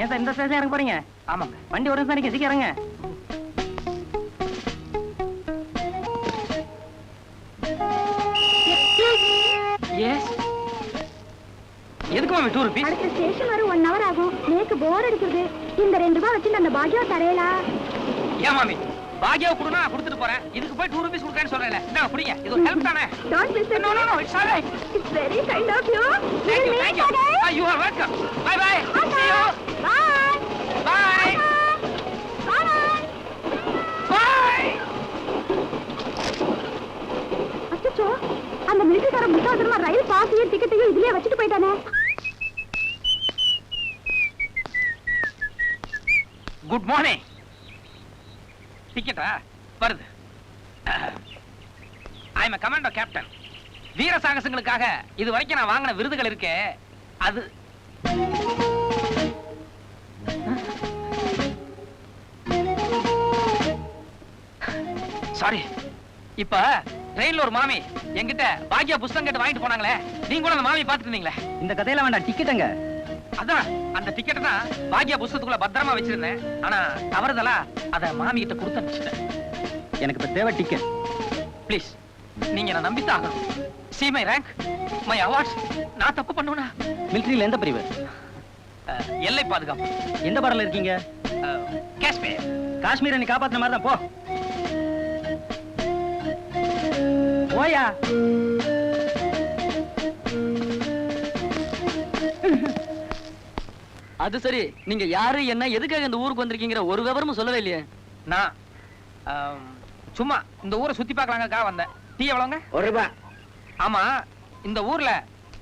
Sir இந்த station இறங்க போறீங்க? ஆமாங்க. வண்டி ஒரு நிமிஷம் சீக்கிரம் இறங்க. எஸ். எதுக்கு மாமி 2 ரூபீஸ்? அடுத்த ஸ்டேஷன் வர 1 hour ஆகும். எனக்கு போர் அடிக்குது. இந்த 2 ரூபாய் வச்சு அந்த பாக்கியா தரையலா? ஏன் மாமி? பாக்கியா கொடுனா கொடுத்துட்டு போறேன். இதுக்கு போய் 2 ரூபீஸ் கொடுக்கறேன்னு சொல்றேன்ல. நான் புடிங்க. இது ஒரு ஹெல்ப் தானே. Don't miss it. No, it's all right. It's very kind of you. Thank you. You are welcome. Bye. See you. Bye. Bye. Bye. அச்சச்சோ, அந்த மிலிட்டரிக்கார முட்டாள்தனமா ரயில் பாஸையும் டிக்கெட்டையும் இதுலயே வச்சுட்டு போயிட்டானே. Good morning. டிக்கெட்டா வருது. I am commando captain. வீர சாகசங்களுக்காக இது வரைக்கும் நான் வாங்கின விருதுகள் இருக்கே அது. சாரி. இப்ப ட்ரெயின்ல ஒரு மாமி என்கிட்ட பாக்கியா புஸ்தகம் கேட்டு வாங்கிட்டு போனாங்களே, நீங்க கூட அந்த மாமி பாத்துட்டு இருந்தீங்களே. இந்த கதையில வேண்டாம், டிக்கெட்டுங்க. அதான் அந்த டிக்கெட் தான் பாக்கியா புஸ்தகத்துக்குள்ள பத்திரமா வச்சிருந்தேன். ஆனா தவறுதலா அத மாமி கிட்ட கொடுத்து அனுப்பிச்சிட்டேன். எனக்கு இப்ப தேவை டிக்கெட். ப்ளீஸ் நீங்க என்ன நம்பித்தான் ஆகணும். See my rank, my awards. நான் தப்பு பண்ணுவேனா? மிலிட்டரியில எந்த பிரிவு? எல்லை பாதுகாப்பு. எந்த பார்டர்ல இருக்கீங்க? காஷ்மீர். காஷ்மீரை நீ காப்பாத்துன மாதிரி தான். போ போயா. அது சரி, நீங்க யாரு என்ன எதுக்காக இந்த ஊருக்கு வந்திருக்கீங்கிற ஒரு விவரமும் சொல்லவே இல்லையே. நான் சும்மா இந்த ஊரை சுத்தி பார்க்கலாங்கக்கா வந்தேன். டீ எவ்வளவுங்க? 1 ரூபாய். ஆமா, இந்த ஊர்ல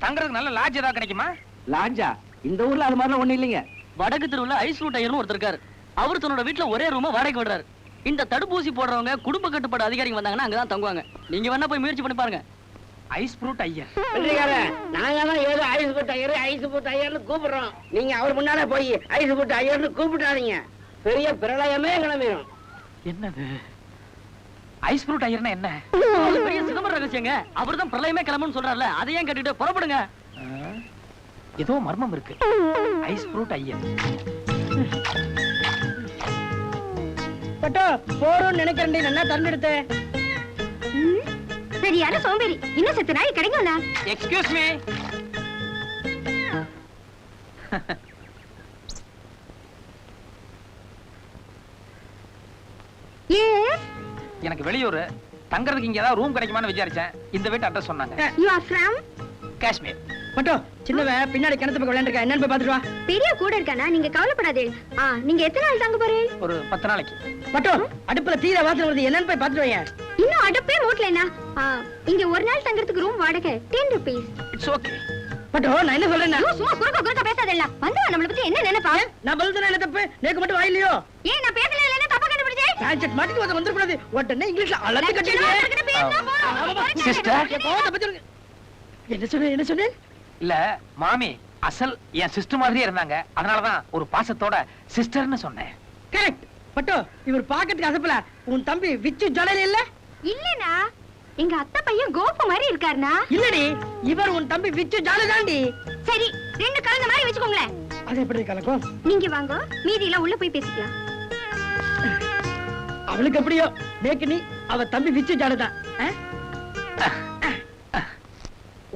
தங்கறதுக்கு நல்ல லாட்ஜ் ஏதாவது கிடைக்குமா? லாட்ஜா? இந்த ஊர்ல அது மாதிரிலாம் ஒண்ணு இல்லைங்க. வடக்கு தெருவுல ஐஸ் ரூட் ஐயர்னு ஒருத்தர் இருக்காரு. அவர் தன்னோட வீட்டுல ஒரே ரூமா வாடகைக்கு விடுறாரு. இந்த தடுப்பூசி போடுறவங்க குடும்ப கட்டுப்பாடு அதிகாரிங்க வந்தாங்கன்னா அங்கதான் தங்குவாங்க. நீங்க வேணா போய் முயற்சி பண்ணி பாருங்க. Ice fruit Iyer. நாங்க தான் ஏதோ ஐஸ் போட்டு ஐயர்னு கூப்பிடுறோம். நீங்க அவர் முன்னால போய் ஐஸ் போட்டு ஐயர்னு கூப்பிட்டாதீங்க. பெரிய பிரளயமே கிளம்பிடும். என்னது ஐஸ் ஃப்ரூட் ஐயர்னா என்ன? அது பெரிய சிதம்பர ரகசியங்க. அவர்தான் பிரளயமே கிளம்புன்னு சொல்றாருல, அதையே கேட்டுட்டு புறப்படுங்க. ஏதோ மர்மம் இருக்கு. Ice fruit Iyer. பட்டோ போறோம்னு நினைக்கிறேன். என்ன தந்துடுத்து சரியான சோம்பேறி. இன்னும் செத்து நாய் கிடைக்கும்ல. Excuse me. எனக்கு வெளியூர் தங்கறதுக்கு இங்க ஏதாவது ரூம் கிடைக்குமான்னு விசாரிச்சேன். இந்த வீட்டு அட்ரஸ் சொன்னாங்க. You are from Kashmir. பட்டோ சின்னவன் பின்னாடி கிணத்து பக்கம் விளையாண்டுருக்கா. என்னன்னு போய் பாத்துட்டு வா. பெரிய கூட இருக்கானா? நீங்க கவலைப்படாதே. நீங்க எத்தனை நாள் தங்க போறீங்க? ஒரு 10 நாளைக்கு. பட்டோ அடுப்புல தீர வாசனை வருது. என்னன்னு போய் பாத்துட்டு வாங்க. இன்னும் அடுப்பே மூட்டலனா? இங்க ஒரு நாள் தங்கறதுக்கு ரூம் வாடகை 10 rupees. It's okay. பட்டோ நான் என்ன சொல்றேன்னா, சும்மா குறுக்க பேசாதல்ல. வந்து நம்மள பத்தி என்ன நினைப்பா? நான் பதில் சொன்னா என்ன தப்பு? நேக்கு மட்டும் வாயிலையோ? ஏன் நான் பேசல இல்லனா தப்பா கண்டுபிடிச்சே? பேஞ்சட் மாட்டிட்டு வந்து கூடாது. உடனே இங்கிலீஷ்ல அளந்து கட்டிடுவே. சிஸ்டர் என்ன சொன்னே? இல்ல மாமி அசல் என் சிஸ்டர் மாதிரியே இருந்தாங்க. அதனாலதான் ஒரு பாசத்தோட சிஸ்டர்னு சொன்னேன். கரெக்ட். பட்டோ இவர் பாக்கிறதுக்கு அசப்பல. உன் தம்பி விச்சு ஜடல இல்ல? இல்லனா எங்க அத்தை பையன் கோபு மாதிரி இருக்காருனா? இல்லடி, இவர் உன் தம்பி விச்சு ஜாலதாண்டி. சரி, ரெண்டு கலந்த மாதிரி வெச்சுக்கோங்களே. அது எப்படி கலக்கும்? நீங்க வாங்க, மீதி எல்லாம் உள்ள போய் பேசிக்கலாம். அவளுக்கு எப்படியோ, நேக்கு நீ அவ தம்பி விச்சு ஜாலதான்.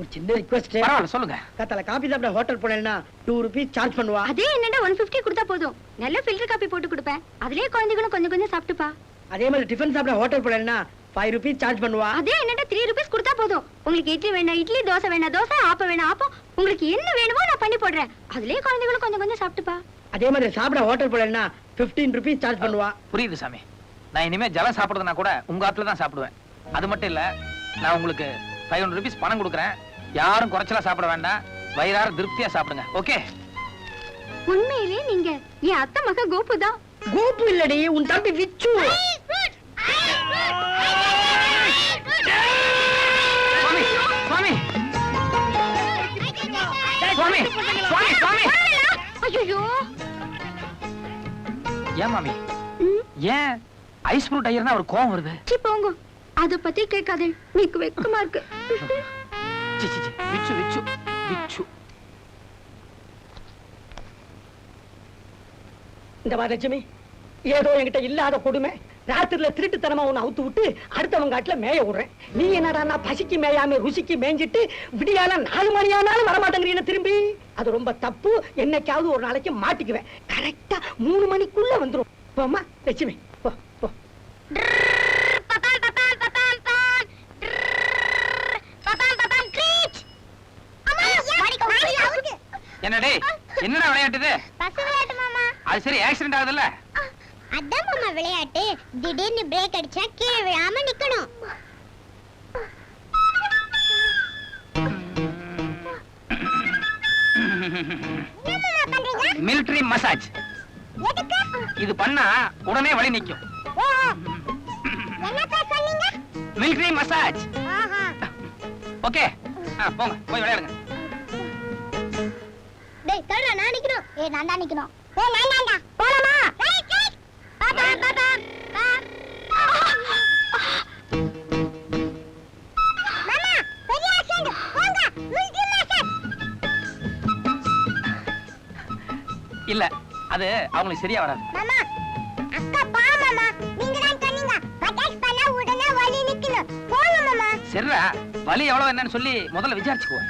ஒரு சின்ன ரிக்வெஸ்ட். பரவாயில்ல சொல்லுங்க. கத்தல காபி சாப்பிட ஹோட்டல் போனேன்னா 2 ரூபீஸ் சார்ஜ் பண்ணுவா. அதே என்னடா 150 கொடுத்தா போதும். நல்ல ஃபில்டர் காபி போட்டு கொடுப்பேன். அதுலயே குழந்தைகளும் கொஞ்சம் கொஞ்சம் சாப்பிட்டுப்பா. அதே மாதிரி டிஃபன் சாப்பிட ஹோட்டல் போனேன்னா 5 ரூபீஸ் சார்ஜ் பண்ணுவா. அதே என்னடா 3 ரூபீஸ் கொடுத்தா போதும். உங்களுக்கு இட்லி வேணா இட்லி, தோசை வேணா தோசை, ஆப்பம் வேணா ஆப்பம், உங்களுக்கு என்ன வேணுமோ நான் பண்ணி போடுறேன். அதுலயே குழந்தைகளும் கொஞ்சம் கொஞ்சம் சாப்பிட்டுப்பா. அதே மாதிரி சாப்பிட ஹோட்டல் போனேன்னா 15 ரூபீஸ் சார்ஜ் பண்ணுவா. புரியுது சாமி. நான் இனிமே ஜலம் சாப்பிடுறதுனா கூட உங்க ஆத்துல தான் சாப்பிடுவேன். அது மட்டும் இல்ல, நான் உங்களுக்கு 500 ரூபீஸ் பணம் கொடுக்குறேன். யாரும் குறைச்சலா சாப்பிட வேண்டாம். வயிறார திருப்தியா சாப்பிடுங்க. ஓகே? உண்மையிலேயே நீங்க என் அத்தை மக கோபு தான். கோபு இல்லடி, உன் தம்பி விச்சு. சுவாமி சுவாமி சுவாமி சுவாமி சுவாமி. ஐயோ ஏன் மாமி, ஏன் ஐஸ் ஃப்ரூட் ஐயர்னா ஒரு கோவம் வருது? சி போங்க, அத பத்தி கேட்காதே. நீக்கு வெக்கமா இருக்கு. விச்சு விச்சு விச்சு. இந்த லட்சுமி, ஏதோ என்கிட்ட இல்லாத கொடுமை. ராத்திரில திருட்டுத்தனமா உன்னை அவுத்து விட்டு அடுத்தவங்க காட்டுல மேய விடுறேன். நீ என்னடா பசிக்கு மேயாம ருசிக்கு மேய்ஞ்சிட்டு விடியால 4 மணி ஆனாலும் வரமாட்டேங்கிறீங்க திரும்பி. அது ரொம்ப தப்பு. என்னைக்காவது ஒரு நாளைக்கு மாட்டிக்குவேன். கரெக்டா 3 மணிக்குள்ள வந்துரும். போமா லட்சுமி, போ போ. என்னடே என்னடா விளையாட்டுது? பஸ் விளையாட்டு மாமா. அது சரி, ஆக்சிடென்ட் ஆகுதுல்ல? அதான் மாமா விளையாட்டு. திடீர்னு பிரேக் அடிச்சா கீழே விழாம நிக்கணும். Military massage. இது பண்ணா உடனே வலி நிக்கும். Military massage. ஓகே, போங்க போய் விளையாடுங்க. டேய் தள்ளுடா, நான் நிக்கணும். ஏய் நான் தான் நிக்கணும். ஏய் நான் தான்டா. போலாமா? Right right. பாப்பா பாப்பா. மாமா பெரிய ஆக்சிடென்ட். போங்க மிலிட்டரி மசாஜ். இல்ல, அது அவங்களுக்கு சரியா வராது. மாமா அக்கா பா மாமா. நீங்க தான் சொன்னீங்க அட்டாக் பண்ணா உடனே வலி நிக்கணும். போங்க மாமா. சரிடா, வலி எவ்வளவு என்னன்னு சொல்லி முதல்ல விசாரிச்சுக்கோ.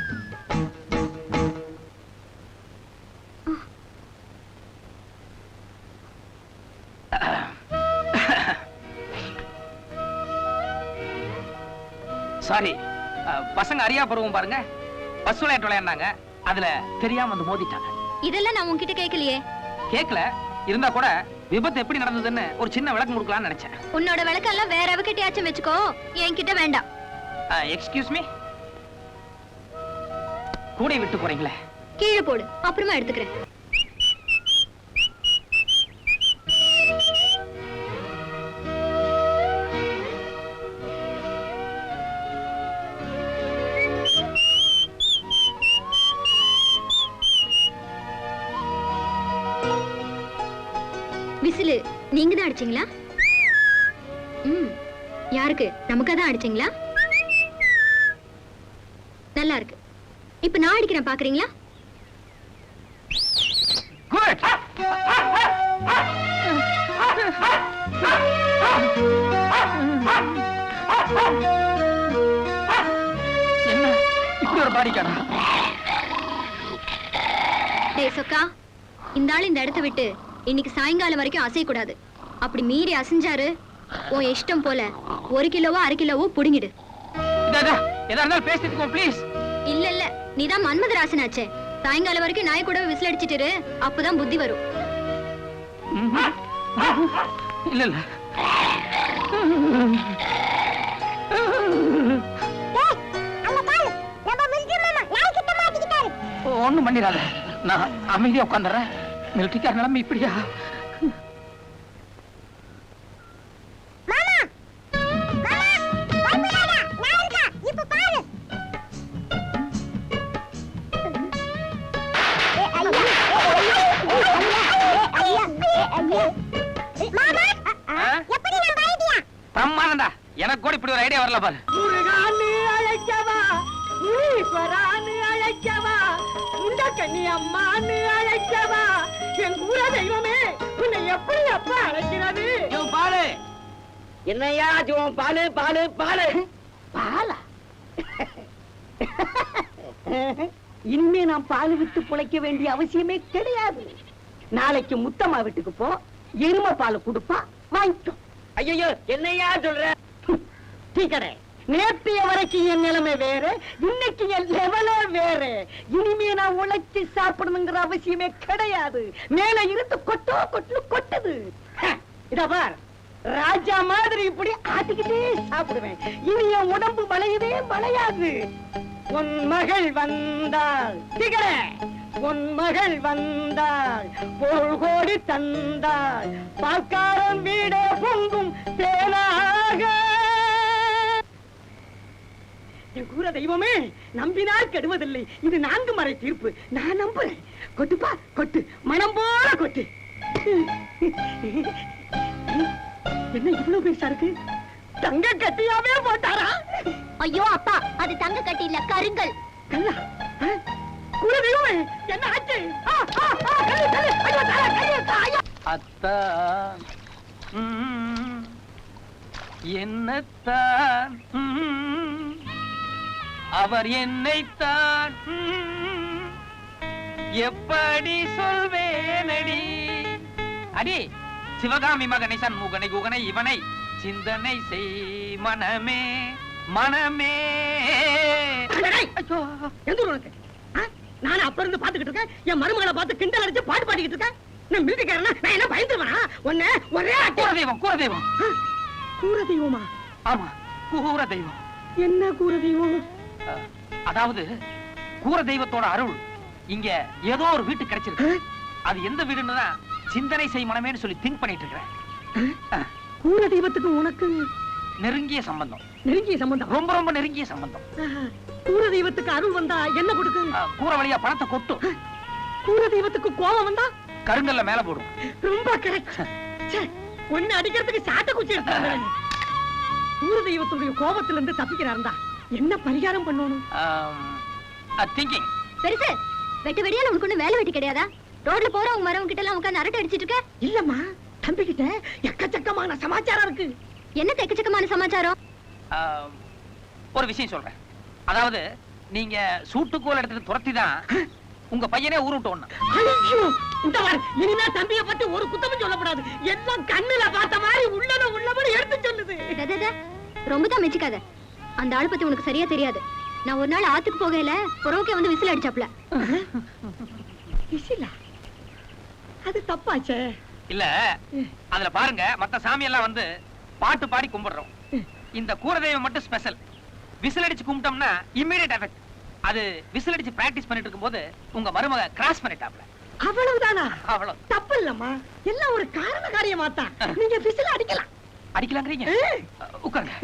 சாரி, பசங்க அறியா பருவம் பாருங்க. பஸ் விளையாட்டு விளையாண்டாங்க, அதுல தெரியாம வந்து மோதிட்டாங்க. இதெல்லாம் நான் உன்கிட்ட கேட்கலையே. கேக்கல, இருந்தா கூட விபத்து எப்படி நடந்ததுன்னு ஒரு சின்ன விளக்கம் கொடுக்கலாம்னு நினைச்சேன். உன்னோட விளக்கெல்லாம் வேற அவகிட்டயாச்சும் வச்சுக்கோ, என்கிட்ட வேண்டாம். எக்ஸ்கியூஸ் மீ, கூடை விட்டு போறீங்களே? கீழே போடு, அப்புறமா எடுத்துக்கிறேன். விசிலு நீங்க தான் அடிச்சீங்களா? யாருக்கு? நமக்கா தான் அடிச்சீங்களா? நல்லா இருக்கு. இப்ப நான் அடிக்கிறேன், பாக்குறீங்களா? என்ன இப்படி ஒரு பாடிக்காரா? டேய் சொக்கா, இந்த ஆள் இந்த இடத்தை விட்டு இன்னைக்கு சாயங்காலம் வரைக்கும் அசையக்கூடாது. அப்படி மீறி அசைஞ்சாரு, உன் இஷ்டம் போல 1 கிலோவோ 1/2 கிலோவோ புடுங்கிடு. எதா இருந்தாலும் பேசிட்டுக்கோ ப்ளீஸ். இல்ல இல்ல, நீதான் மன்மதராசனாச்சே. சாயங்காலம் வரைக்கும் நாய் கூட விசில் அடிச்சிட்டு, அப்பதான் புத்தி வரும். இல்ல இல்ல, ஒண்ணும் பண்ணிடாத. நான் அமைதியா உட்காந்துறேன். மிலிட்டரிக்கார நிலைமை இப்படியா? பிரம்மாண்டா, எனக்கு கூட இப்படி ஒரு ஐடியா வரல பாரு. முருகான்னு அழைக்கவா, முனீஸ்வரான்னு அழைக்கவா, முண்டக்கண்ணி அம்மான்னு அழைக்கவா, என் கூற தெய்வமே உன்னை எப்படி அப்பா அழைக்கிறது? பாலு என்னையா ஜோம்? பாலு பாலு பாலு பாலா? இனிமே நான் பால் விட்டு பிழைக்க வேண்டிய அவசியமே கிடையாது. நாளைக்கு முத்தம்மா வீட்டுக்கு போ, எருமை பால் கொடுப்பா, வாங்கிட்டோம். ஐயோ என்னையா சொல்ற? டீக்கடை, நேற்றைய வரைக்கும் என் நிலைமை வேற, இன்னைக்கு என் லெவலே வேற. இனிமே நான் உழைச்சி சாப்பிடணுங்கிற அவசியமே கிடையாது. மேல இருந்து கொட்டோ கொட்டு கொட்டுது. இத பார், ராஜா மாதிரி இப்படி ஆட்டிக்கிட்டே சாப்பிடுவேன். இனி என் உடம்பு வளையவே வளையாது. உன் மகள் வந்தாள் டீக்கடை, உன் மகள் வந்தாள், பொருள் கோடி தந்தாள், பால்காரன் வீடே பொங்கும் தேனாக. என் கூற தெய்வமே, நம்பினால் கெடுவதில்லை. இது 4 மறை தீர்ப்பு. நான் நம்புறேன். கொட்டுப்பா கொட்டு, மனம் போல கொட்டு. என்ன இவ்வளவு பெருசா இருக்கு? தங்க கட்டியாவே போட்டாரா? ஐயோ அப்பா, அது தங்க கட்டி இல்ல, கருங்கல். கல்லா? கூற தெய்வமே, என்ன ஆச்சு? அத்தான் என்னத்தான் அவர் என்னைத்தான் எப்படி சொல்வேனடி அடி சிவகாமி மகனை சண்முகனை குகனை இவனை சிந்தனை செய் மனமே மனமே. நான் அப்ப இருந்து பாத்துக்கிட்டு இருக்கேன், என் மருமகளை பார்த்து கிண்டல் அடிச்சு பாட்டு பாடிக்கிட்டு இருக்கேன். நான் மிருதிக்காரனா, நான் என்ன பயந்துருவேனா? உன்னை ஒரே கூரதெய்வம் கூரதெய்வம். கூரதெய்வமா? ஆமா கூரதெய்வம். என்ன கூரதெய்வம்? அதாவது கூரதெய்வத்தோட அருள் இங்க ஏதோ ஒரு வீட்டுக்கு கிடைச்சிருக்கு. அது எந்த வீடுன்னு தான் சிந்தனை செய் மனமேன்னு சொல்லி திங்க் பண்ணிட்டு இருக்கிறேன். கூரதெய்வத்துக்கு உனக்கு நெருங்கிய சம்பந்தம். நெருங்கிய சம்பந்தம்? ரொம்ப ரொம்ப நெருங்கிய சம்பந்தம். கூரதெய்வத்துக்கு அருள் வந்தா என்ன கொடுக்கும்? கூரை வழியா பணத்தை கொட்டும். கூரதெய்வத்துக்கு கோபம் வந்தா கருங்கல்ல மேல போடும். ரொம்ப கரெக்ட். ஒன்னு அடிக்கிறதுக்கு சாட்ட குச்சி எடுத்தாங்க. கூரதெய்வத்துடைய கோபத்துல இருந்து தப்பிக்கிறாருந்தா என்ன பரிகாரம் பண்ணணும்? திங்கிங். பெருசு வெட்டு வெடியால உனக்கு ஒண்ணு வேலை வெட்டி கிடையாதா? ரோட்ல போறவங்க மரவங்க கிட்ட எல்லாம் உட்கார்ந்து அரட்டை அடிச்சிட்டு இருக்க? இல்லம்மா, தம்பி கிட்ட எக்கச்சக்கமான சமாச்சாரம் இருக்கு. என்ன எக்கச்சக்கமான சமாச்சாரம்? ஒரு விஷயம் சொல்றேன். அதாவது நீங்க சூட்டுக்கோல் எடுத்துட்டு துரத்தி தான் உங்க பையனே ஊரு விட்டு ஒண்ணு. ஐயோ, இந்த பாரு, இனிமே தம்பியை பத்தி ஒரு குத்தமும் சொல்லக்கூடாது. எல்லாம் கண்ணுல பார்த்த மாதிரி உள்ளபடி எடுத்து சொல்லுது. ரொம்ப தான் மெச்சிக்காத. அந்த ஆளு பத்தி உனக்கு சரியா தெரியாது. நான் ஒரு நாள் ஆத்துக்கு போகையில புறவுக்கே வந்து விசில் அடிச்சாப்ல. விசிலா? அது தப்பாச்சே. இல்ல அதுல பாருங்க, மத்த சாமி எல்லாம் வந்து பாட்டு பாடி கும்பிடுறோம். இந்த கூரதெய்வம் மட்டும் ஸ்பெஷல். விசில் அடிச்சு கும்பிட்டோம்னா இமிடியேட் எஃபெக்ட். அது விசில் அடிச்சு பிராக்டிஸ் பண்ணிட்டு இருக்கும்போது உங்க மருமக கிராஸ் பண்ணிட்டாப்ல. அவ்வளவுதானா? அவ்வளவு. தப்பு இல்லம்மா, எல்லாம் ஒரு காரண காரியமா தான். நீங்க விசில் அடிக்கலாம். அடிக்கலாங்கிறீங்க? உட்காருங்க.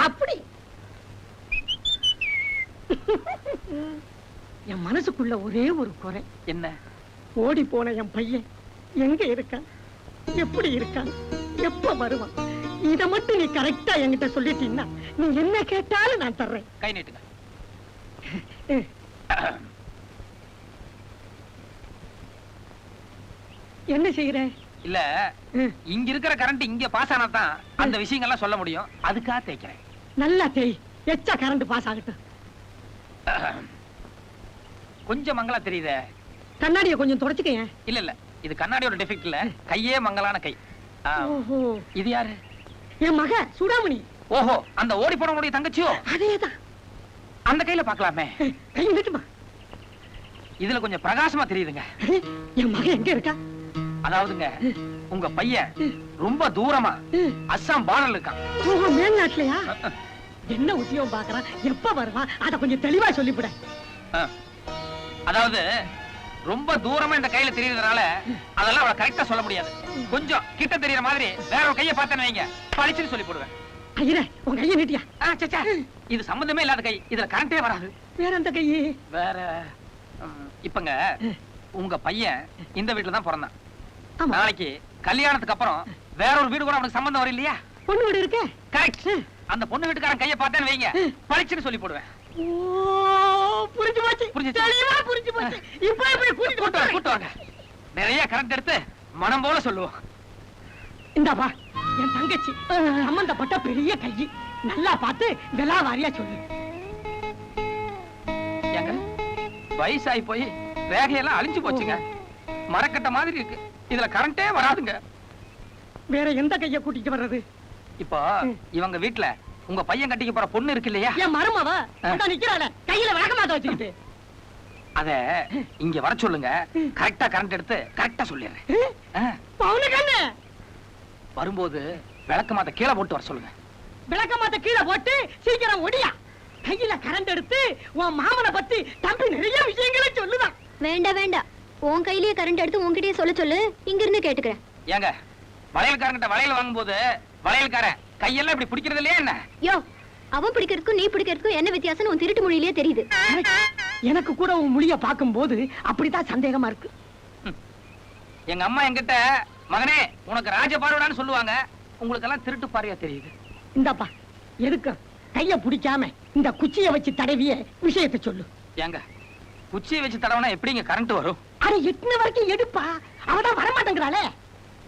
அப்படி என் மனசுக்குள்ள ஒரே ஒரு குறை. என்ன? ஓடி போன என் பையன் எங்க இருக்கான், எப்படி இருக்கான், எப்ப வருவான்? இத மட்டும் நீ கரெக்டா என்கிட்ட சொல்லிட்டீங்கன்னா நீ என்ன கேட்டாலும் நான் தர்றேன். கை நீட்டுங்க. என்ன செய்யற? இல்ல இங்க இருக்கிற கரண்ட் இங்க பாஸ் ஆனா தான் அந்த விஷயங்கள்லாம் சொல்ல முடியும். அதுக்காக தேய்க்கிறேன். நல்லா தேய், எச்சா கரண்ட் பாஸ் ஆகட்டும். கொஞ்சம் மங்களா தெரியுதே. கண்ணாடிய கொஞ்சம் தொடச்சுக்க. இல்ல இல்ல, இது கண்ணாடியோட டெஃபெக்ட் இல்ல, கையே மங்கலான கை. ஓஹோ, இது யாரு? என் மக சுடாமணி. ஓஹோ, அந்த ஓடி போனவங்களுடைய தங்கச்சியோ? அதேதான். அந்த கையில பாக்கலாமே. கை நிட்டுமா? இதுல கொஞ்சம் பிரகாசமா தெரியுதுங்க. என் மக எங்க இருக்கா? அதாவதுங்க, உங்க பையன் ரொம்ப தூரமா அஸ்ஸாம் பார்டர்ல இருக்கான். ஓஹோ, மேல்நாட்டுலயா? என்ன உத்தியோகம் பாக்குறான், எப்ப வருவான், அத கொஞ்சம் தெளிவா சொல்லிவிட. அதாவது ரொம்ப தூரமா இந்த கையில தெரியறதுனால அதெல்லாம் அவளை கரெக்டா சொல்ல முடியாது. கொஞ்சம் கிட்ட தெரியற மாதிரி வேற ஒரு கையை பார்த்தேன்னு வைங்க, பழிச்சுன்னு சொல்லி போடுவேன். ஐயரே, உன் கையை நீட்டியா? சச்சா, இது சம்பந்தமே இல்லாத கை, இதுல கரண்டே வராது. வேற எந்த கையே? வேற இப்பங்க உங்க பையன் இந்த வீட்டுல தான் பிறந்தான். நாளைக்கு கல்யாணத்துக்கு அப்புறம் வேற ஒரு வீடு கூட அவனுக்கு சம்பந்தம் வரும் இல்லையா? பொண்ணு வீடு இருக்கு. கரெக்ட். அந்த பொண்ணு வீட்டுக்காரன் கையை பார்த்தேன்னு வைங்க, பழிச்சுன்னு சொல்லி போடுவேன். புரிஞ்சு போச்சு, புரிஞ்சுச்சு. தெளிவா புரிஞ்சு போச்சு. இப்ப எப்படி கூட்டு வாங்க. நிறைய கரண்ட் எடுத்து மனம் போல சொல்லுவோம். இந்தாப்பா, என் தங்கச்சி சம்பந்தப்பட்ட பெரிய கை, நல்லா பார்த்து விலாவாரியா சொல்லு. ஏங்க, வயசாகி போய் ரேகையெல்லாம் அழிஞ்சு போச்சுங்க. மரக்கட்ட மாதிரி இருக்கு, இதுல கரண்டே வராதுங்க. வேற எந்த கைய கூட்டிட்டு வர்றது? இப்போ இவங்க வீட்டுல உங்க பையன் கட்டிக்க போற பொண்ணு இருக்கு இல்லையா? என் மருமவ நிக்கிறாள, கையில விளக்கமாத்த வச்சுக்கிட்டு. அத இங்க வர சொல்லுங்க, கரெக்டா கரண்ட் எடுத்து கரெக்டா சொல்லிடுறேன். வரும்போது விளக்கமாத்த கீழே போட்டு வர சொல்லுங்க. விளக்கமாத்த கீழே போட்டு சீக்கிரம் ஒடியா. கையில கரண்ட் எடுத்து உன் மாமனை பத்தி தம்பி நிறைய விஷயங்களை சொல்லுதான். வேண்டாம் வேண்டாம், உன் கையிலேயே கரண்ட் எடுத்து உன்கிட்டயே சொல்ல சொல்லு, இங்க இருந்து கேட்டுக்கிறேன். ஏங்க, வளையல்காரங்கிட்ட வளையல் வாங்கும்போது வளையல்காரன் கையெல்லாம் இப்படி பிடிக்கிறது இல்லையா என்ன? யோ, அவன் பிடிக்கிறதுக்கும் நீ பிடிக்கிறதுக்கும் என்ன வித்தியாசம் உன் திருட்டு மொழியிலே தெரியுது. எனக்கு கூட உன் மொழிய பார்க்கும்போது அப்படித்தான் சந்தேகமா இருக்கு. எங்க அம்மா என்கிட்ட மகனே உனக்கு ராஜ பார்வைடான்னு சொல்லுவாங்க, உங்களுக்கு எல்லாம் திருட்டு பார்வையா தெரியுது. இந்தாப்பா, எதுக்கு கைய பிடிக்காம இந்த குச்சியை வச்சு தடவிய விஷயத்தை சொல்லு. ஏங்க, குச்சியை வச்சு தடவனா எப்படிங்க கரண்ட் வரும்? அட எட்டுன வரைக்கும் எடுப்பா, அவதான் வரமாட்டேங்கிறாளே.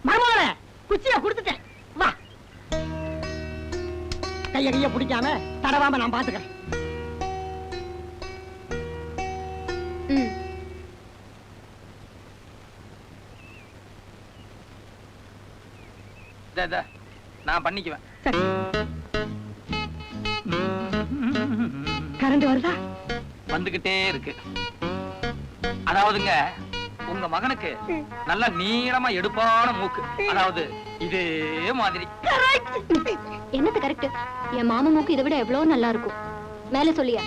மருமகளே, குச்சியா கொடுத்துட்டேன், வா. கைய பிடிக்காம தடவாம நான் பாத்துக்கிறேன். ம். நான் பண்ணிக்குவேன். கரண்ட் வருதா? வந்துகிட்டே இருக்கு. அதாவதுங்க, உங்க மகனுக்கு நல்ல நீளமா எடுப்பான மூக்கு, அதாவது இதே மாதிரி. என்னது கரெக்ட்? என் மாமா மூக்கு இதை விட எவ்வளவு நல்லா இருக்கும். மேல சொல்லியா?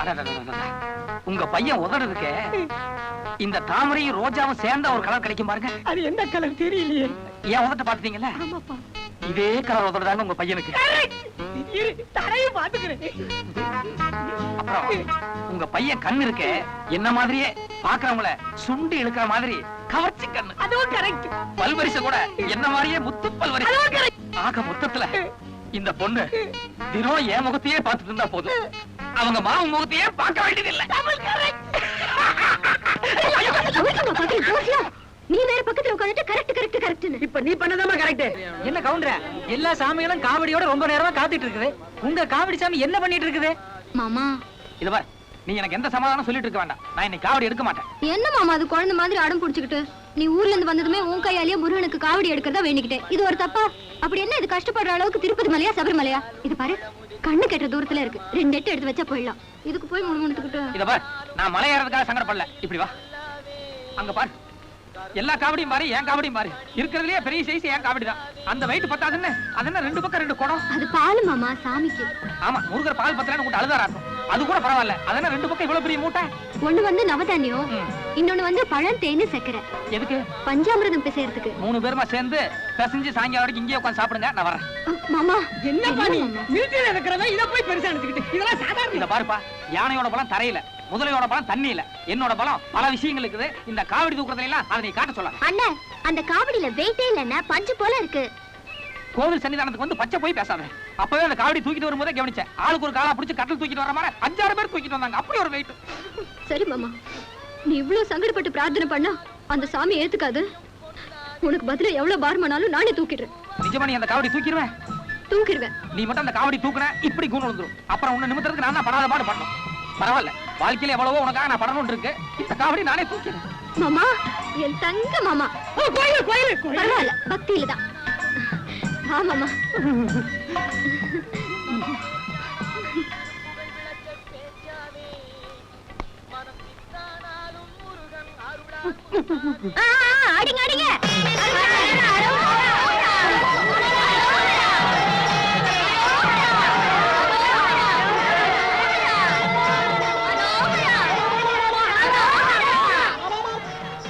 அடடடடடட. உங்க பையன் உதறதுக்கு இந்த தாமரையும் ரோஜாவும் சேர்ந்த ஒரு கலர் கிடைக்கும் பாருங்க. அது என்ன கலர் தெரியலையே. ஏன் உதட்ட பாத்துட்டீங்கல்ல? ஆமாப்பா. இதே கலர் உதறதாங்க உங்க பையனுக்கு. தரையை பாத்துக்கிறேன். அப்புறம் உங்க பையன் கண்ணு இருக்கு, என்ன மாதிரியே பாக்குறவங்கள சுண்டி இழுக்கிற மாதிரி கவர்ச்சி கண்ணு. அதுவும் கரெக்ட். பல்வரிசை கூட என்ன மாதிரியே முத்து பல்வரிசை. ஆக மொத்தத்துல இந்த பொண்ணு தினம் என் முகத்தையே பார்த்துட்டு இருந்தா போதும், அவங்க மாமன் முகத்தையே பார்க்க வேண்டியதில்லை. நீ வேற பக்கத்துல உட்கார்ந்துட்டு கரெக்ட் கரெக்ட் கரெக்ட்னு. இப்ப நீ பண்ணதாமா கரெக்ட். என்ன கவுண்டர, எல்லா சாமிகளும் காவடியோட ரொம்ப நேரமா காத்துட்டு இருக்குது. உங்க காவடி சாமி என்ன பண்ணிட்டு இருக்குது? மாமா, இது பார், நீ எனக்கு எந்த சமாதானம் சொல்லிட்டு இருக்க வேண்டாம். நான் இன்னைக்கு காவடி எடுக்க மாட்டேன். என்ன மாமா அது குழந்தை மாதிரி அடம் புடிச்சுக்கிட்டு? நீ ஊர்ல இருந்து வந்ததுமே உன் கையாலேயே முருகனுக்கு காவடி எடுக்கிறதா வேண்டிக்கிட்டேன். இது ஒரு தப்பா? அப்படி என்ன இது கஷ்டப்படுற அளவுக்கு திருப்பதி மலையா சபரிமலையா? இது பாரு, கண்ணு கெட்ட தூரத்துல இருக்கு. 2 எட்டு எடுத்து வச்சா போயிடலாம். இதுக்கு போய் முணுமுணுத்துக்கிட்டு. இத பார், நான் மலை ஏறதுக்காக சங்கடப்படல. இப்படி வா, அங்க பாரு, எல்லா காவடியும் பாரு, என் காவடியும் பாரு. இருக்கிறதுலயே பெரிய சைஸ் என் காவடி தான். அந்த வெயிட் பத்தாதுன்னு அதென்ன 2 பக்கம் 2 குடம். அது பால் மாமா, சாமிக்கு. ஆமா, முருகர் பால் பத்தலன்னு கூட அழுதாராட்டும். அது கூட பரவாயில்ல. அதென்ன 2 பக்கம் இவ்வளவு பெரிய மூட்டை. ஒண்ணு வந்து நவதானியம், ம். இன்னொன்னு வந்து பழம், தேனு, சக்கரை. எதுக்கு? பஞ்சாமிர்தம் பிசையறதுக்கு. 3 பேருமா சேர்ந்து பிசைஞ்சு சாயங்காலம் வரைக்கும் இங்கே உட்கார்ந்து சாப்பிடுங்க. நான் வரேன். மாமா, என்ன இல்ல பண்ணி மாமா. மிலிட்டரியில இருக்கிறவன் இத போய் பெருசா எடுத்துக்கிட்டு இதெல்லாம் சாதாரண. இத பாருப்பா, யானையோட பலம் தரையில, முதலையோட பலம் தண்ணியில, என்னோட பலம் பல விஷயங்கள் இருக்குது. இந்த காவடி தூக்குறதுல எல்லாம் அதை நீ காட்ட சொல்லாத. அண்ணே, அந்த காவடியில வெயிட்டே இல்லன்னா பஞ்சு போல இருக்கு. கோவில் சன்னிதானத்துக்கு வந்து பச்சை போய் பேசாத. அப்பவே அந்த காவடி தூக்கிட்டு வரும்போதே கவனிச்சேன். ஆளுக்கு ஒரு காலா பிடிச்சு கட்டில் தூக்கிட்டு வர மாதிரி 5-6 பேர் தூக்கிட்டு வந்தாங்க. அப்படி ஒரு வெயிட். சரி மாமா, நீ இவ்வளவு சங்கடப்பட்டு பிரார்த்தனை பண்ணா அந்த சாமி ஏத்துக்காது. உனக்கு பதிலா எவ்வளவு பாரமானாலும் நானே தூக்கிடுறேன். நிஜமா நீ அந்த காவடி தூக்கிடுவேன்? தூக்கிடுவேன். நீ மட்டும் அந்த காவடி தூக்குன இப்படி கூண்டு வந்துரும். அப்புறம் உன்னை நிமித்தறதுக்கு நான் தான் படாத பாடு பண்ணணும். பரவாயில்ல, வாழ்க்கையில எவ்வளவோ உனக்காக நான் படணும்னு இருக்கு. இந்த காவடி நானே தூக்கிறேன். மாமா, என் தங்க மாமா. கோயில் கோயில் பரவாயில்ல, பக்தியில தான். வா மாமா. அடிங்க அடிங்க.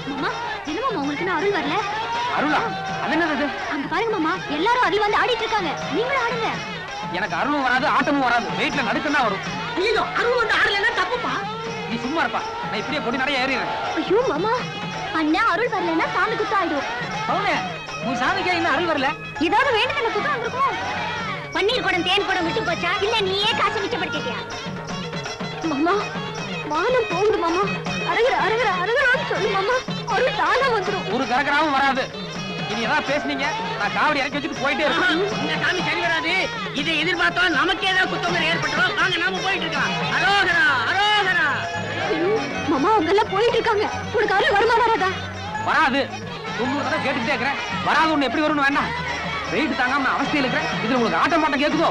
மாமா, என்ன மாமா உங்களுக்கு அருள் வரல? அருளா? அது என்னது? அங்க பாருங்க மாமா, எல்லாரும் அதுல வந்து ஆடிட்டு இருக்காங்க. நீங்களும் ஆடுங்க. எனக்கு அருளும் வராது, ஆட்டமும் வராது. வெயிட்ல நடுக்கம் தான் வரும். நீங்க அருள் வந்து ஆடலன்னா தப்புப்பா. நீ சும்மா இருப்பா, நான் இப்படியே பொடி நடைய ஏறிடுறேன். ஐயோ மாமா, அண்ணா அருள் வரலன்னா சாமி குத்தம் ஆயிடும். பவுனே, உன் சாமிக்கே இன்னும் அருள் வரல. ஏதாவது வேண்டுதல குத்தம் வந்திருக்கும். பன்னீர் குடம், தேன் குடம் விட்டு போச்சா? இல்ல நீயே காசு மிச்சப்படுத்திட்டியா? மாமா, வானம் போகுது மாமா. அரகர அரகர அரகரான்னு சொல்லு மாமா. அருள் தானா வந்துரும். ஒரு கரகராவும் வராது. இனி ஏதாவது பேசுனீங்க, நான் காவடி இறக்கி வச்சுட்டு போயிட்டே இருப்பேன். இந்த சாமி சரி வராது. இதை எதிர்பார்த்தோம், நமக்கே ஏதாவது குத்தங்கள் ஏற்பட்டுரும். வாங்க நாம போயிட்டு இருக்கலாம். அரோகரா அரோகரா. ஐயோ, மாமா அவங்க எல்லாம் போயிட்டு இருக்காங்க. உனக்கு அருள் வருமா வராதா? வராது. 90 தடவை கேட்டுட்டே இருக்கிறேன். வராது. ஒண்ணு எப்படி வரும்னு வேண்டாம். வெயிட் தாங்காம நான் அவஸ்தையில் இருக்கிறேன். இதுல உங்களுக்கு ஆட்டம் மாட்டம் கேக்குதோ?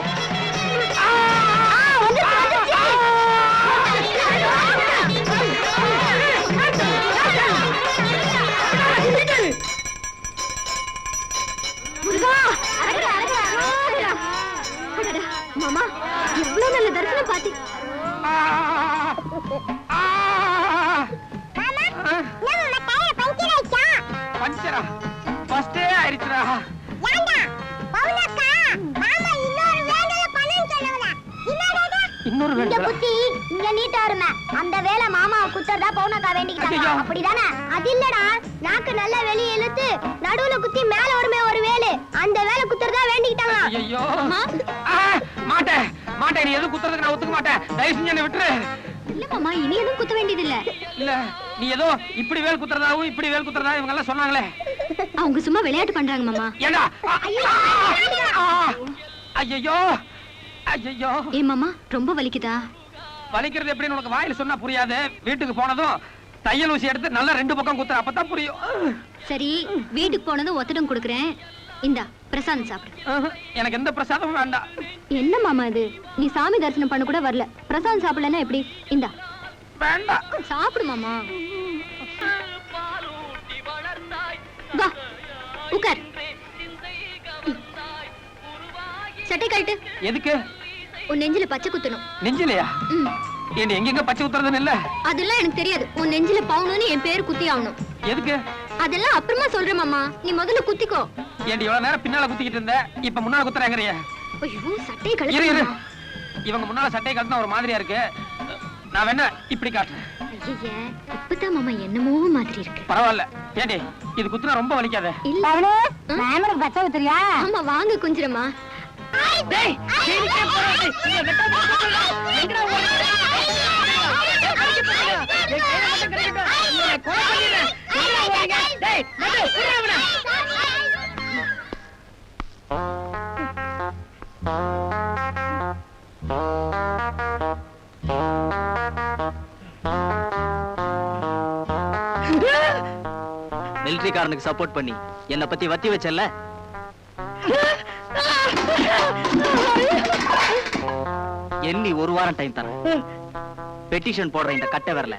மாமா, இவ்வளவு நல்ல தரிசனம் பாத்தி. பஞ்சரா? ஃபர்ஸ்டே ஆயிடுச்சுடா. இன்னொரு வேண்டுதலா? இங்க நீட்டா இருமே. அந்த வேலை மாமா குத்தறதா பவுனக்கா வேண்டிக்கிட்டாங்க. ஐயோ. அப்படிதானே? அது இல்லடா, நாக்கு நல்லா வெளிய இழுத்து நடுவுல குத்தி மேல வருமே ஒரு வேலு. அந்த வேலை குத்தறதா வேண்டிக்கிட்டாங்க. ஐயோ, மாட்டேன் மாட்டேன். நீ எதுவும் குத்துறதுக்கு நான் ஒத்துக்க மாட்டேன். தயவு செஞ்சு என்னை விட்டுரு. இல்ல மாமா இனி எதுவும் குத்த வேண்டியது இல்ல. இல்ல நீ ஏதோ இப்படி வேல் குத்துறதாவும் இப்படி வேல் குத்துறதா இவங்க எல்லாம் சொன்னாங்களே. அவங்க சும்மா விளையாட்டு பண்றாங்க மாமா. ஏண்டா ஐயோ ஐயோ. ஏ மாமா ரொம்ப வலிக்குதா? வலிக்கிறது எப்படின்னு உனக்கு வாயில சொன்னா புரியாது. வீட்டுக்கு போனதும் தையல் ஊசி எடுத்து நல்லா 2 பக்கம் குத்துற அப்பதான் புரியும். சரி வீட்டுக்கு போனதும் ஒத்தடம் கொடுக்குறேன். இந்தா பிரசாதம் சாப்பிடு. எனக்கு எந்த பிரசாதமும் வேண்டாம். என்ன மாமா இது? நீ சாமி தரிசனம் பண்ண கூட வரல, பிரசாதம் சாப்பிடலன்னா எப்படி? இந்தா வேண்டாம். சாப்பிடு மாமா. வா உட்கார். சட்டை கழட்டு. எதுக்கு? உன் நெஞ்சில பச்சை குத்தணும். நெஞ்சிலையா? ஏண்டி எங்க பச்சை குத்துறதுன்னு இல்ல? அதெல்லாம் எனக்கு தெரியாது. உன் நெஞ்சில பவுனுன்னு என் பேரு குத்தி ஆகணும். எதுக்கு? அதெல்லாம் அப்புறமா சொல்றேன் மாமா, நீ முதல்ல குத்திக்கோ. ஏண்டி இவ்வளவு நேரம் பின்னால குத்திக்கிட்டு இருந்த, இப்ப முன்னால குத்துறாங்கறிய? ஐயோ சட்டையை இரு இரு. கழட்டு. இவங்க முன்னால சட்டையை கழட்டினா ஒரு மாதிரியா இருக்கு. நான் வேணா இப்படி காட்டுறேன். ஐயே இப்பதான் மாமா என்னமோ மாதிரி இருக்கு. பரவாயில்ல. ஏண்டி இது குத்துனா ரொம்ப வலிக்காத? இல்ல மாமனுக்கு பச்சை குத்துறியா? ஆமா வாங்க குஞ்சிரமா. டேய் ஜெயிலுக்கே போறானே. நீ வெட்டாம போறடா. எங்கடா ஓடுற? மிலிட்டரிக்காரனுக்கு சப்போர்ட் பண்ணி என்ன பத்தி வத்தி வச்சல்ல, எண்ணி 1 வாரம் டைம் தரேன். பெட்டிஷன் போடுற இந்த கட்டை வரல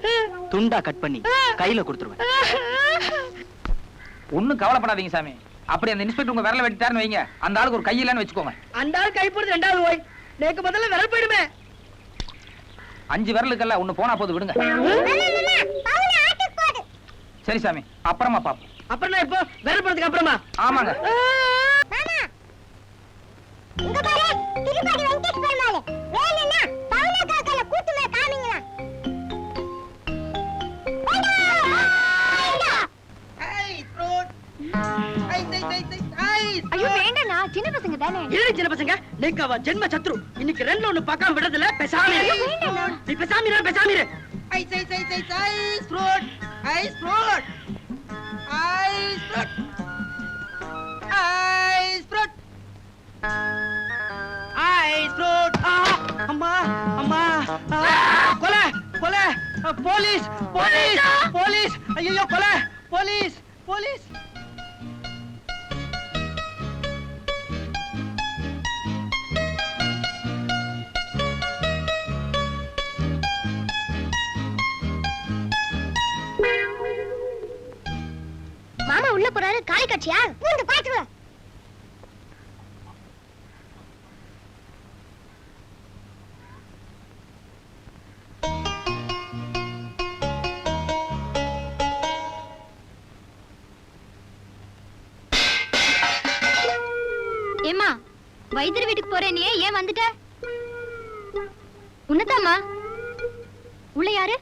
துண்டா கட் பண்ணி கையில கொடுத்துருவேன். ஒண்ணும் கவலைப்படாதீங்க சாமி. அப்படி அந்த இன்ஸ்பெக்டர் உங்க விரல வெட்டிட்டாருன்னு வைங்க, அந்த ஆளுக்கு ஒரு கை இல்லன்னு வச்சுக்கோங்க. அந்த ஆள் கை போடுறது 2வது ஓய். நேக்கு முதல்ல விரல் போயிடுமே. 5 விரலுக்கல்ல ஒண்ணு போனா போது விடுங்க. சரி சாமி அப்புறமா பாப்போம். அப்புறம் நான் இப்போ விரல் போடுறதுக்கு அப்புறமா? ஆமாங்க. இங்க பாரு திருப்பதி வெங்கடேஷ் பெருமாள் வேணும்னா பவுனா காக்கல கூத்துமே காமிங்களா. ஐயோ வேண்டாண்ணா, சின்ன பசங்க தானே. ஏழு சின்ன பசங்க நேக்காவா ஜென்ம சத்ரு. இன்னைக்கு 2ல 1 பார்க்காம விடுறதுல பேசாம இரு. நீ பேசாம இரு, பேசாம இரு. Ice fruit ice fruit ice fruit ice fruit ice fruit. அம்மா அம்மா கொலை கொலை போலீஸ் போலீஸ் போலீஸ். ஐயோ கொலை போலீஸ் போலீஸ். மாமா உள்ள போறாரு, காளி கட்சியா பூந்து பாத்துவ. ஏமா வைத்தியர் வீட்டுக்கு போறேன், நீ ஏன் வந்துட்ட? உன்னதாமா உள்ள யாரு?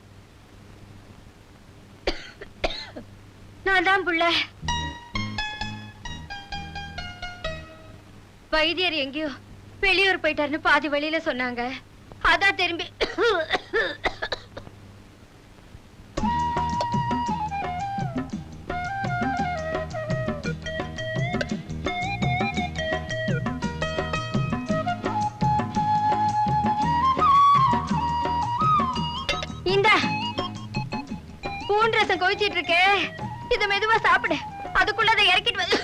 நான் தான் புள்ள. வைத்தியர் எங்கேயோ வெளியூர் போயிட்டாருன்னு பாதி வழியில சொன்னாங்க. அதான் திரும்பி இந்த பூண்டு ரசம் கொதிச்சிட்டு இருக்கே, இத மெதுவா சாப்பிடு. அதுக்குள்ள அதை இறக்கிட்டு வந்து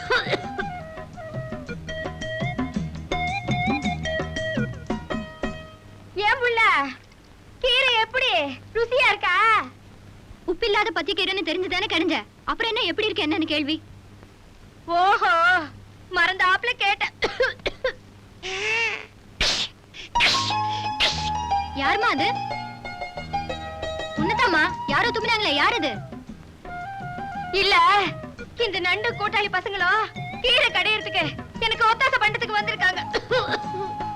ஏன் புள்ள கீரை எப்படி ருசியா இருக்கா? உப்பில்லாத பத்தி கீரைன்னு தெரிஞ்சுதானே கடிஞ்ச, அப்புறம் என்ன எப்படி இருக்கு என்னன்னு கேள்வி. ஓஹோ மறந்த ஆப்ல கேட்ட. யாருமா அது? உன்னதாமா யாரோ தும்பினாங்களே, யார் அது? இல்ல இந்த நண்டு கூட்டாளி பசங்களும் கீரை கடையறதுக்கு எனக்கு ஒத்தாசை பண்றதுக்கு வந்திருக்காங்க.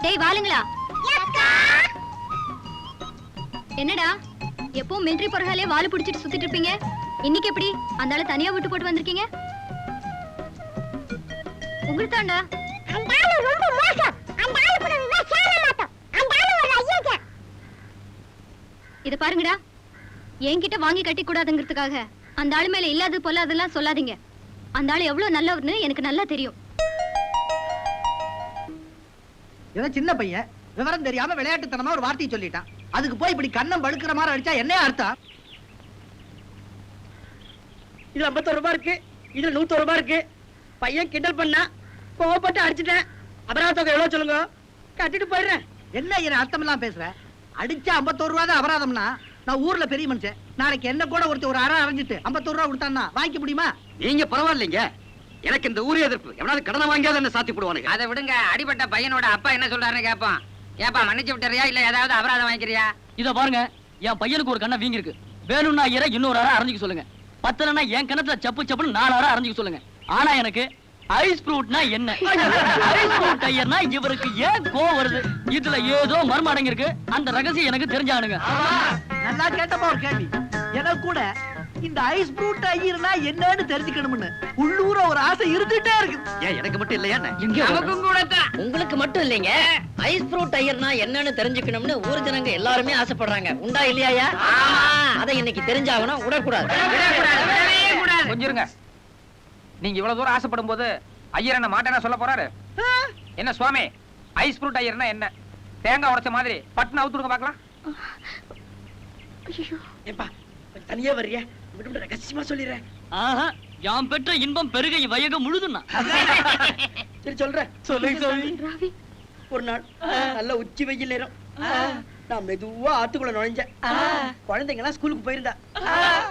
டேய் வாளுங்களா, என்னடா எப்பவும் மிலிட்டரி போறகாலே வாளு பிடிச்சிட்டு சுத்திட்டு இருப்பீங்க, இன்னைக்கு எப்படி அந்த ஆளு தனியா விட்டு போட்டு வந்திருக்கீங்க? உங்களுக்கு தாண்டா அந்த ஆளு ரொம்ப மோசம். அந்த ஆளு கூட விவசாயம் மாட்டோம். அந்த ஆளு ஒரு ஐயங்க. இத பாருங்கடா, என்கிட்ட வாங்கி கட்டி கூடாதுங்கிறதுக்காக அந்த ஆளு மேல இல்லாது பொல்லாதெல்லாம் சொல்லாதீங்க. அந்த ஆளு எவ்வளவு நல்லவர்னு எனக்கு நல்லா தெரியும். ஏதோ சின்ன பையன் விவரம் தெரியாம விளையாட்டுத்தனமா ஒரு வார்த்தையை சொல்லிட்டான். அதுக்கு போய் இப்படி கண்ணம் படுக்கிற மாதிரி அடிச்சா என்ன அர்த்தம்? இதுல 51 ரூபாய் இருக்கு, இதுல 101 ரூபாய் இருக்கு. பையன் கிண்டல் பண்ணா கோவப்பட்டு அடிச்சிட்டேன். அபராத தொகை எவ்வளவு சொல்லுங்க, கட்டிட்டு போயிடுறேன். என்ன என்ன அர்த்தம் எல்லாம் பேசுற? அடிச்சா 51 ரூபா தான் அபராதம்னா நான் ஊர்ல பெரிய மனுஷன். நாளைக்கு என்ன கூட ஒருத்தர் ஒரு அரை அரைஞ்சிட்டு 51 ரூபா கொடுத்தான்னா வாங்கிக்க முடியுமா? நீங்க பரவாயில்லைங்க, எனக்கு இந்த ஊரே எதிர்ப்பு. எவனாவது கடனை வாங்கியாத என்ன சாத்தி போடுவானுங்க. அதை விடுங்க, அடிபட்ட பையனோட அப்பா என்ன சொல்றாருன்னு கேட்போம். ஏப்பா மன்னிச்சு விட்டுறியா இல்ல ஏதாவது அபராதம் வாங்கிக்கிறியா? இத பாருங்க, என் பையனுக்கு ஒரு கண்ணை வீங்கி இருக்கு. வேணும்னா ஐயரை இன்னொரு அரை அரைஞ்சிக்க சொல்லுங்க. பத்தலன்னா என் கணத்துல சப்பு சப்புன்னு 4 அரை அரைஞ்சிக்க சொல்லுங்க. ஆனா எனக்கு ஐஸ் ஃப்ரூட்னா என்ன, ஐஸ் ஃப்ரூட் ஐயர்னா இவருக்கு ஏன் கோவம் வருது? இதுல ஏதோ மர்மம் அடங்கி இருக்கு. அந்த ரகசியம் எனக்கு தெரிஞ்சானுங்க. நல்லா கேட்டப்பா ஒரு கேள்வி. எனக்கு கூட இந்த ஐஸ் ஃப்ரூட் ஐயர்னா என்னன்னு தெரிஞ்சுக்கணும்னு உள்ளூர ஒரு ஆசை இருந்துட்டே இருக்கு. ஏன் எனக்கு மட்டும் இல்லையா? நமக்கும் கூட தான். உங்களுக்கு மட்டும் இல்லைங்க, ஐஸ் ஃப்ரூட் ஐயர்னா என்னன்னு தெரிஞ்சுக்கணும்னு ஊர் ஜனங்க எல்லாருமே ஆசைப்படுறாங்க. உண்டா இல்லையா? அதை இன்னைக்கு தெரிஞ்சாகணும், விடக்கூடாது. கொஞ்சம் இருங்க. நீங்க இவ்வளவு தூரம் ஆசைப்படும் போது ஐயர் என்ன மாட்டேன்னா சொல்ல போறாரு? என்ன சுவாமி, ஐஸ் ஃப்ரூட் ஐயர்னா என்ன? தேங்காய் உடைச்ச மாதிரி பட்டுன்னு அவுத்துடுங்க பாக்கலாம். ஏப்பா தனியா வர்றியா? விட்டு ரகசியமா சொல்லிடுறேன். ஆஹா, யாம் பெற்ற இன்பம் பெருகை வயகம் முழுதுன்னா. சரி சொல்றேன். சொல்லுங்க. ராவி, ஒரு நாள் நல்ல உச்சி வெயில் நேரம், நான் மெதுவா ஆத்துக்குள்ள நுழைஞ்சேன். குழந்தைங்க எல்லாம் ஸ்கூலுக்கு போயிருந்தா,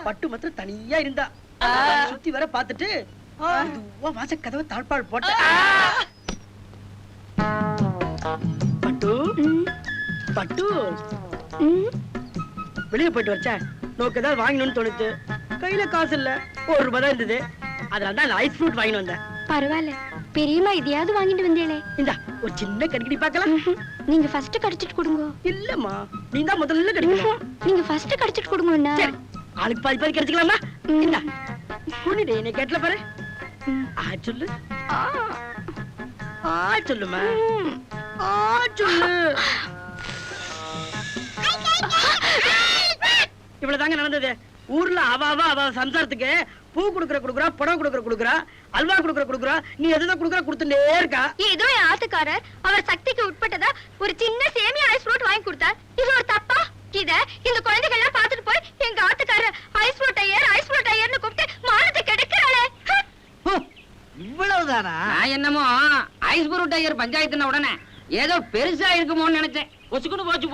பட்டு மாத்திரம் தனியா இருந்தா. சுத்தி வர பாத்துட்டு மெதுவா வாச கதவை தாழ்பால் போட்ட. பட்டு பட்டு வெளியே போயிட்டு வச்சா நோக்கு ஏதாவது வாங்கணும்னு தோணுது. கையில காசு இல்ல, 1 ரூபாய் தான் இருந்தது. அதனால தான் ஐஸ் ஃப்ரூட் வாங்கிட்டு வந்தேன். பரவாயில்ல பெரியம்மா, இதையாவது வாங்கிட்டு வந்தேளே. இந்தா ஒரு சின்ன கடிக்கடி பார்க்கலாம். நீங்க ஃபர்ஸ்ட் கடிச்சிட்டு கொடுங்க. இல்லம்மா, நீ தான் முதல்ல கடிக்கணும். நீங்க ஃபர்ஸ்ட் கடிச்சிட்டு கொடுங்க அண்ணா. சரி, ஆளுக்கு பாதி பாதி கிடைச்சிக்கலாமா? இந்தா குனிடே, என்னை கேட்டல பாரு. ஆ சொல்லு, ஆ சொல்லுமா, ஆ சொல்லு. இவ்வளவு தாங்க நடந்தது. ஊர்ல அவ சம்சாரத்துக்கு பூ குடுக்குறா, படம் குடுக்குறா, அல்வா குடுக்குறா, நீ எதுதான் கொடுத்துட்டே இருக்கா. ஏதோ என் ஆத்துக்காரர் அவர் சக்திக்கு உட்பட்டதா ஒரு சின்ன சேமியா ஐஸ் ஃப்ரூட் வாங்கி கொடுத்தார். இது ஒரு தப்பா? இத இந்த குழந்தைகள் எல்லாம் பாத்துட்டு போய் எங்க ஆத்துக்காரர் ஐஸ் ஃப்ரூட் ஐயர்னு கூப்பிட்டு மானத்தை கெடுக்கிறாளே. இவ்வளவுதானா? நான் என்னமோ ஐஸ் ஃப்ரூட் ஐயர் பஞ்சாயத்துன உடனே ஏதோ பெருசா இருக்குமோன்னு நினைச்சேன். ஒசுக்குன்னு போச்சு.